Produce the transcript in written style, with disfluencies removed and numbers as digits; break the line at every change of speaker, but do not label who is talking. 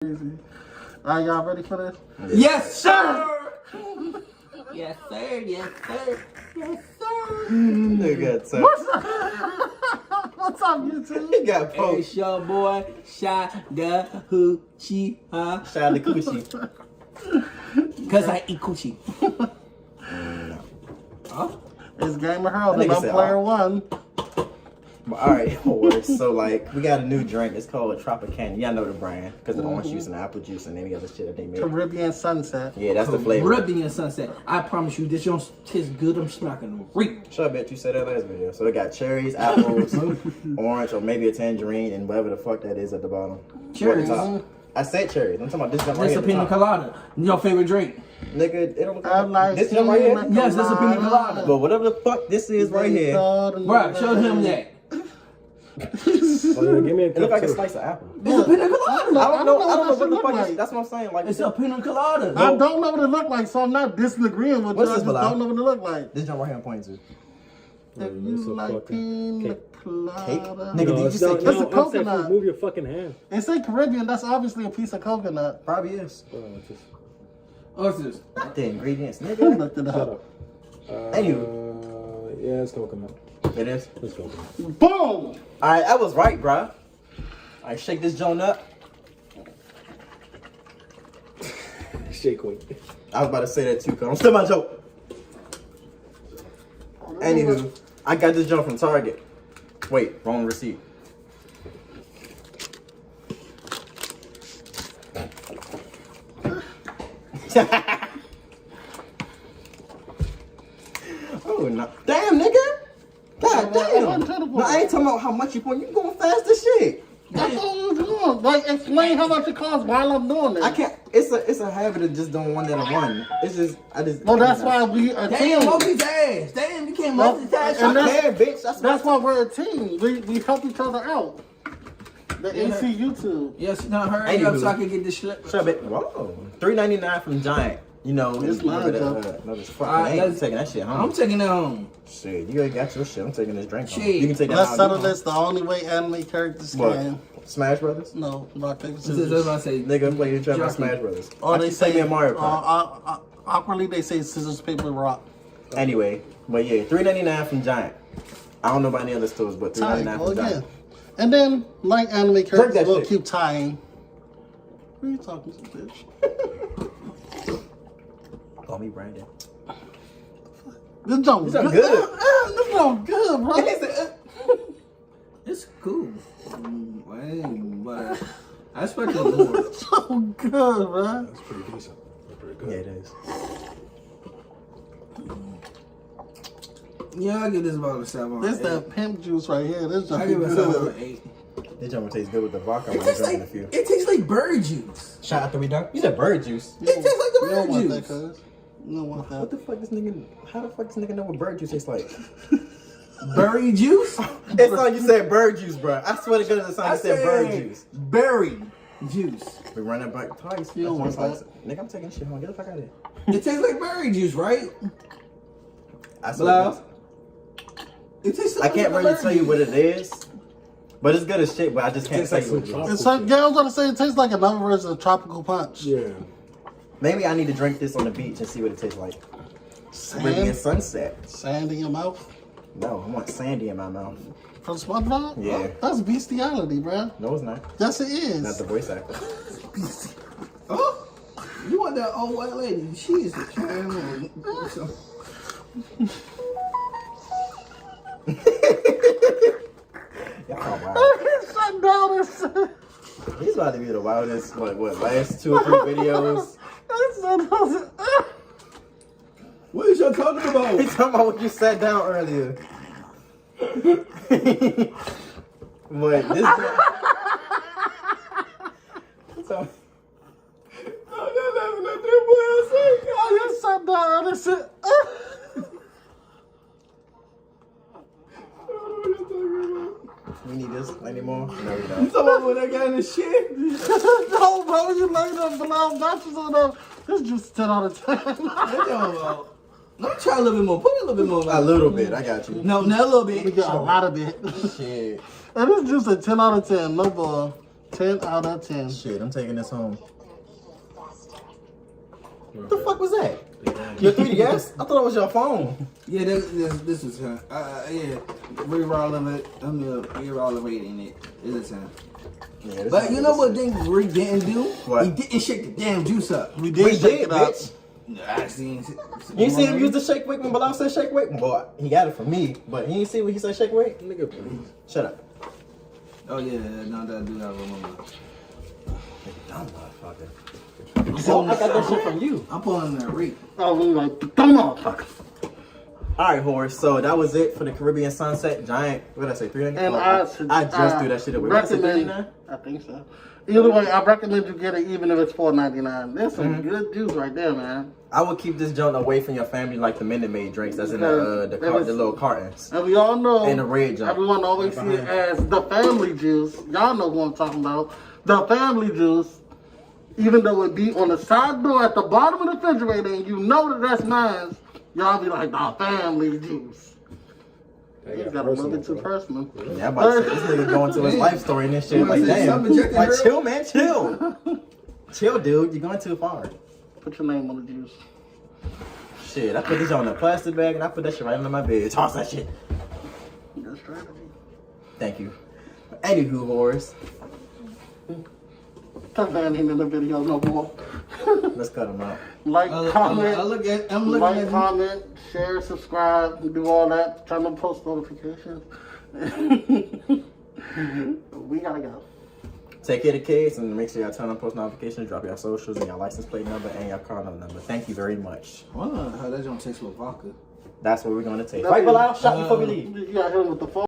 Crazy. Alright, y'all ready for this?
Yes, sir! Yes, sir. Yes, sir. Yes, sir.
Nigga, sir.
What's up? What's up, YouTube?
He got
Hey,
poked.
it's your boy, Sha the Hoochie, huh?
Shout out to Coochie.
Cause I eat coochie. Huh?
It's Game of Hurl,
That nigga
I'm
said,
player
oh.
one.
Alright, so like, we got a new drink. It's called Tropicana. Y'all know the brand because of the orange juice and the apple juice and any other shit that they make.
Caribbean Sunset.
Yeah, that's the flavor.
Caribbean Sunset. I promise you, this don't taste good. I'm smacking reek.
Shut up, bitch. You said that last video. So it got cherries, apples, orange, or maybe a tangerine, and whatever the fuck that is at the bottom.
Cherries.
I said cherries. I'm talking about this jump right
That's
here.
a
at the
pina
top.
colada. Your favorite drink?
Nigga, it don't look
I like
this jump right here.
pina
Yes, that's a pina colada.
But whatever the fuck this is right here,
Bro, show him that.
Give me a
it look like a
too.
slice of apple.
It's a pina colada.
I don't know what the
look
fuck
like.
is. That's what I'm saying. Like,
It's a pina colada.
I don't know what it look like, so I'm not disagreeing with you.
What's
I
this,
just
Bilal?
don't know what it look like.
this jump right here I'm pointing to.
If
it's
you
a
like
fucking
pina
cake.
colada.
Cake? Nigga,
No,
did you
it's
say
not,
cake?
That's a
no, I'm saying
coconut.
move your fucking hand.
It say Caribbean, that's obviously a piece of coconut.
Probably is.
What's this?
The ingredients,
Who
nigga.
looked it
Shut
up?
up.
Anywho.
Yeah, it's coconut.
It is.
It's coconut.
Boom!
Alright, I was right, bro. Alright, shake this joint up.
Shake weight.
I was about to say that too, cause I'm still my joke. Anywho, I got this joint from Target. Wait, wrong receipt. Oh no! Damn, nigga! God damn! No, I ain't talking about how much you point. You going fast as shit.
That's all I'm doing. Like, explain how much it costs while I'm doing it.
I can't. It's a habit of just doing one at a one. It's just I just.
Well, that's why we a
Damn,
team.
multitask. Damn, you can't multitask.
And
I can, bitch.
That's why we're a team. We help each other out. The AC YouTube.
Yes, now hurry up
Anywho.
so I can get this shit.
Shut up, whoa. $3.99 from Giant. You know,
It's mine, Joe.
no, this fucking
Alright,
ain't
let's-
taking that shit home.
I'm taking it home.
Shit, you already got your shit. I'm taking this drink home.
Shit.
You can take that
Let's
out.
settle this the only way anime characters
What?
can.
Smash Brothers?
No, rock, paper,
This is what I
scissors.
say.
Nigga, play your trap on
Jockey.
Smash Brothers.
Or
I
they
keep saying
say,
me Mario Kart.
awkwardly they say scissors, paper, rock.
Anyway, but yeah, $3.99 from Giant. I don't know about any other stores, but $3.99
Tying,
from
well, yeah.
Giant.
And then, like anime characters,
that
we'll
shit.
keep tying. Who are you talking to, bitch?
Call me Brandon.
This junk
This
good.
junk good.
This junk good, bro.
It's cool. But I expected more.
This junk good, bro.
That's pretty decent. That's pretty good.
Yeah, it is.
Yeah, I give this about a 7.
This that pimp juice right here. This
I
junk
give it a 7 or
good.
8.
This jump tastes good with the vodka.
It
I'm
tastes
drinking
like
a few.
it tastes like bird juice.
Shout out to we done. You said bird juice.
It tastes like the
You don't
bird
want that,
juice.
cuz. You don't want
What
that.
the fuck this nigga? How the fuck this nigga know what bird juice tastes like?
Berry juice?
It's like you said bird juice, bro. I swear to goodness, it's like you said bird juice.
Berry juice.
We run that back twice.
You don't
That's
want
what it's like. Nigga, I'm taking shit home. Get the fuck out of here.
It tastes like berry juice, right?
I
Blah.
swear.
It tastes
I
like
can't
berry
really tell you
juice.
what it is, but it's good as shit. But I just can't
Tastes
tell
like
you what it
some
is.
It's like, yeah, I was gonna say it tastes like another version of tropical punch.
Yeah.
Maybe I need to drink this on the beach and see what it tastes like. Caribbean
Sand,
sunset.
sand in your mouth.
No, I want sandy in my mouth.
From SpongeBob?
Yeah.
Oh, that's bestiality, bro.
No, it's not.
Yes, it is.
Not the voice actor.
Oh, you want that old white lady? She is a child.
Y'all wild.
Shut down this.
He's about to be the wildest. Like what? Last 2 or 3 videos.
What is y'all talking
He's
about?
talking about what you sat down earlier. But this. So,
You shut down this shit.
we need this anymore? No, we don't.
Someone with that kind of shit.
No, bro, you like them Bilal matches on them. This just 10 out of 10.
What y'all about? Let me try a little bit more. Put a little bit more.
A little bit. I got you.
No, not a little
We
bit.
got a lot of it.
Shit.
And it's just a 10 out of 10. No ball. 10 out of 10.
Shit, I'm taking this home. What the fuck was that? Your 3DS? I thought it was your phone.
Yeah, this is her. Yeah, re-rolling it. I'm re-rolling it. It's a 10.
Yeah,
But you know what Dinkley didn't do?
What?
He didn't shake the damn juice up.
We did shake it up.
bitch.
I seen.
You ain't see him use the shake weight when Bilal said shake weight? Boy, he got it from me, but you ain't see when he said shake weight?
Nigga, please.
Shut up.
Oh yeah, no, that do I remember.
Dumb motherfucker. Oh, I got that shit from you.
I'm pulling that reek.
Oh, we like, come on, fuck.
Alright, Horace, so that was it for the Caribbean Sunset Giant. What did I say, 300?
And
I just threw that shit away. What did I say,
recommend,
399?
I think so. Either way, I recommend you get it even if it's $4.99. There's some good juice right there, man.
I would keep this joint away from your family like the Minute Maid drinks that's in the little cartons.
And we all know,
And the red junk.
everyone always see it as the family juice. Y'all know who I'm talking about. The family juice. Even though it be on the side door at the bottom of the refrigerator and you know that that's mine, y'all be like, the family juice. You got a little bit too personal.
Yeah, I'm about to say, this nigga going to his life story and this shit. Like, damn. Like, chill, man, chill. Chill, dude. You're going too far.
Put your name on the juice.
Shit, I put this on a plastic bag and I put that shit right under my bed. Toss that shit.
Good strategy.
Thank you. Anywho, Horace.
That man ain't in the video no more.
Let's cut him out.
Like, comment,
I'm looking
like,
at
comment, share, subscribe, do all that. Turn on post notifications. We gotta go.
Take care of the kids and make sure y'all turn on post notifications, drop your socials and your license plate number and your car number. Thank you very much.
I wonder how that don't taste with vodka.
That's what we're going to take. Right, Bilal? Shot before we leave.
You got him with the phone.